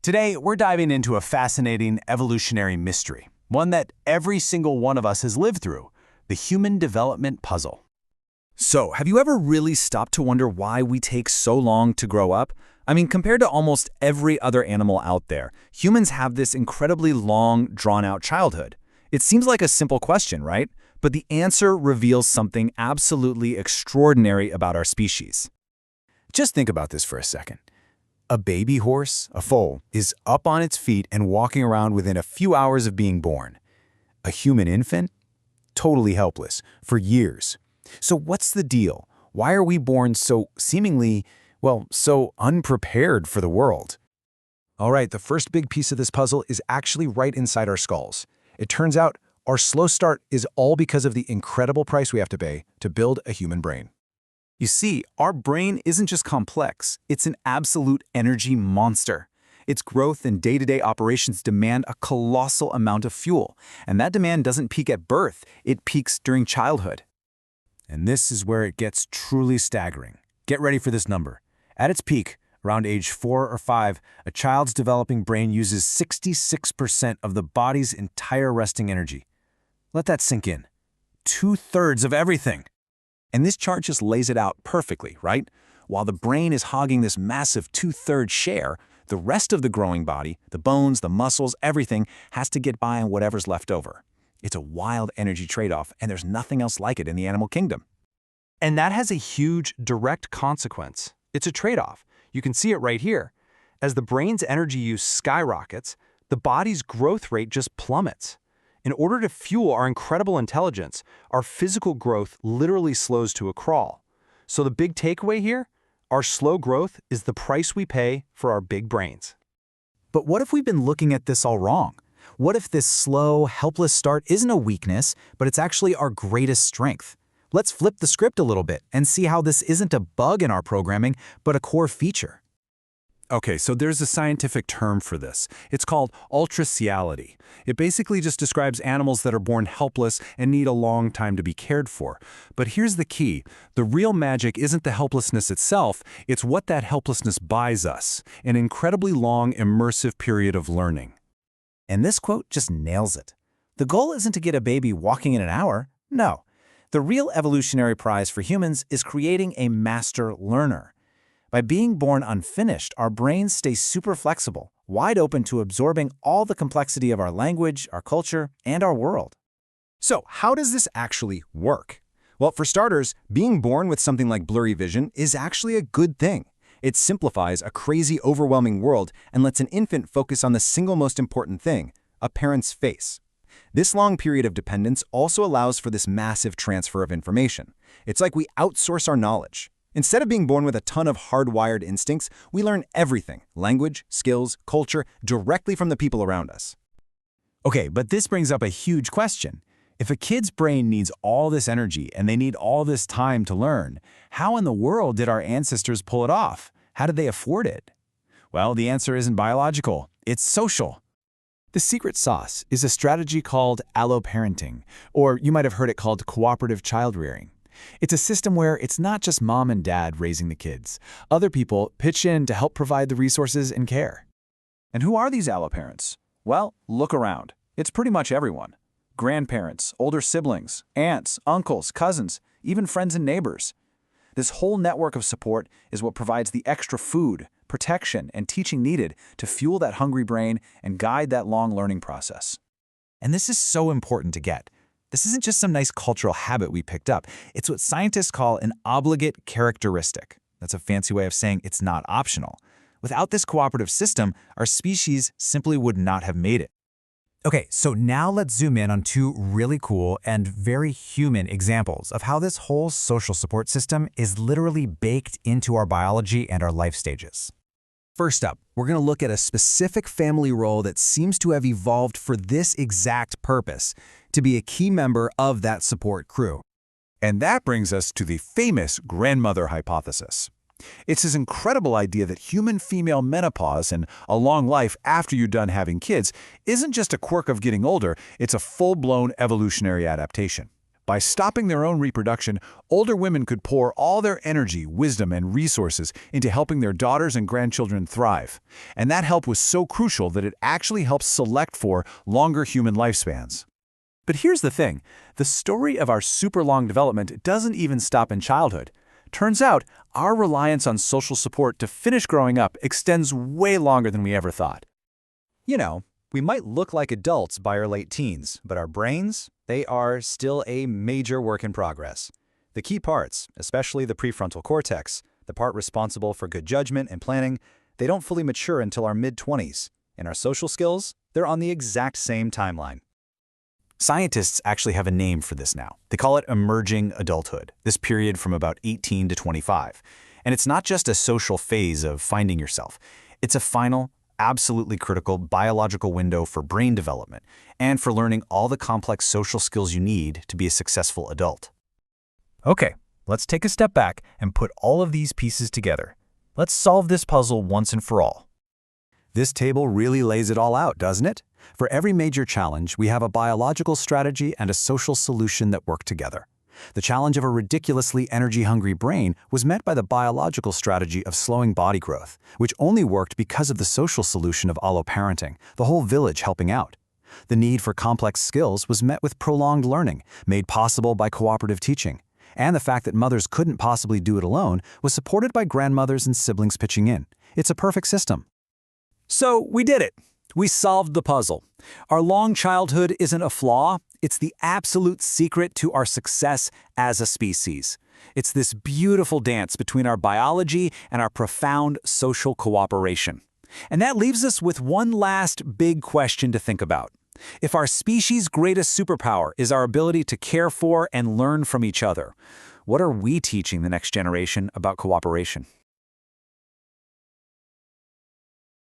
Today, we're diving into a fascinating evolutionary mystery, one that every single one of us has lived through, the human development puzzle. So, have you ever really stopped to wonder why we take so long to grow up? I mean, compared to almost every other animal out there, humans have this incredibly long, drawn-out childhood. It seems like a simple question, right? But the answer reveals something absolutely extraordinary about our species. Just think about this for a second. A baby horse, a foal, is up on its feet and walking around within a few hours of being born. A human infant? Totally helpless, for years. So what's the deal? Why are we born so seemingly, so unprepared for the world? All right, the first big piece of this puzzle is actually right inside our skulls. It turns out our slow start is all because of the incredible price we have to pay to build a human brain. You see, our brain isn't just complex, it's an absolute energy monster. Its growth and day-to-day operations demand a colossal amount of fuel, and that demand doesn't peak at birth, it peaks during childhood. And this is where it gets truly staggering. Get ready for this number. At its peak, around age 4 or 5, a child's developing brain uses 66% of the body's entire resting energy. Let that sink in. 2/3 of everything. And this chart just lays it out perfectly, right? While the brain is hogging this massive 2/3 share, the rest of the growing body, the bones, the muscles, everything, has to get by on whatever's left over. It's a wild energy trade-off, and there's nothing else like it in the animal kingdom. And that has a huge direct consequence. It's a trade-off. You can see it right here. As the brain's energy use skyrockets, the body's growth rate just plummets. In order to fuel our incredible intelligence, our physical growth literally slows to a crawl. So the big takeaway here? Our slow growth is the price we pay for our big brains. But what if we've been looking at this all wrong? What if this slow, helpless start isn't a weakness, but it's actually our greatest strength? Let's flip the script a little bit and see how this isn't a bug in our programming, but a core feature. Okay, so there's a scientific term for this. It's called ultraciality. It basically just describes animals that are born helpless and need a long time to be cared for. But here's the key. The real magic isn't the helplessness itself, it's what that helplessness buys us, an incredibly long, immersive period of learning. And this quote just nails it. The goal isn't to get a baby walking in an hour. No. The real evolutionary prize for humans is creating a master learner. By being born unfinished, our brains stay super flexible, wide open to absorbing all the complexity of our language, our culture, and our world. So, how does this actually work? Well, for starters, being born with something like blurry vision is actually a good thing. It simplifies a crazy, overwhelming world and lets an infant focus on the single most important thing, a parent's face. This long period of dependence also allows for this massive transfer of information. It's like we outsource our knowledge. Instead of being born with a ton of hardwired instincts, we learn everything, language, skills, culture, directly from the people around us. Okay, but this brings up a huge question. If a kid's brain needs all this energy and they need all this time to learn, how in the world did our ancestors pull it off? How did they afford it? Well, the answer isn't biological, it's social. The secret sauce is a strategy called alloparenting, or you might have heard it called cooperative child-rearing. It's a system where it's not just mom and dad raising the kids. Other people pitch in to help provide the resources and care. And who are these alloparents? Well, look around. It's pretty much everyone. Grandparents, older siblings, aunts, uncles, cousins, even friends and neighbors. This whole network of support is what provides the extra food, protection, and teaching needed to fuel that hungry brain and guide that long learning process. And this is so important to get. This isn't just some nice cultural habit we picked up. It's what scientists call an obligate characteristic. That's a fancy way of saying it's not optional. Without this cooperative system, our species simply would not have made it. Okay, so now let's zoom in on two really cool and very human examples of how this whole social support system is literally baked into our biology and our life stages. First up, we're going to look at a specific family role that seems to have evolved for this exact purpose, to be a key member of that support crew. And that brings us to the famous grandmother hypothesis. It's this incredible idea that human female menopause and a long life after you're done having kids isn't just a quirk of getting older, it's a full-blown evolutionary adaptation. By stopping their own reproduction, older women could pour all their energy, wisdom, and resources into helping their daughters and grandchildren thrive. And that help was so crucial that it actually helps select for longer human lifespans. But here's the thing. The story of our super long development doesn't even stop in childhood. Turns out, our reliance on social support to finish growing up extends way longer than we ever thought. You know, we might look like adults by our late teens, but our brains, they are still a major work in progress. The key parts, especially the prefrontal cortex, the part responsible for good judgment and planning, they don't fully mature until our mid-20s. And our social skills, they're on the exact same timeline. Scientists actually have a name for this now. They call it emerging adulthood, this period from about 18 to 25. And it's not just a social phase of finding yourself. It's a final, absolutely critical biological window for brain development and for learning all the complex social skills you need to be a successful adult. Okay, let's take a step back and put all of these pieces together. Let's solve this puzzle once and for all. This table really lays it all out, doesn't it? For every major challenge, we have a biological strategy and a social solution that work together. The challenge of a ridiculously energy-hungry brain was met by the biological strategy of slowing body growth, which only worked because of the social solution of alloparenting, the whole village helping out. The need for complex skills was met with prolonged learning, made possible by cooperative teaching. And the fact that mothers couldn't possibly do it alone was supported by grandmothers and siblings pitching in. It's a perfect system. So we did it. We solved the puzzle. Our long childhood isn't a flaw. It's the absolute secret to our success as a species. It's this beautiful dance between our biology and our profound social cooperation. And that leaves us with one last big question to think about. If our species' greatest superpower is our ability to care for and learn from each other, what are we teaching the next generation about cooperation?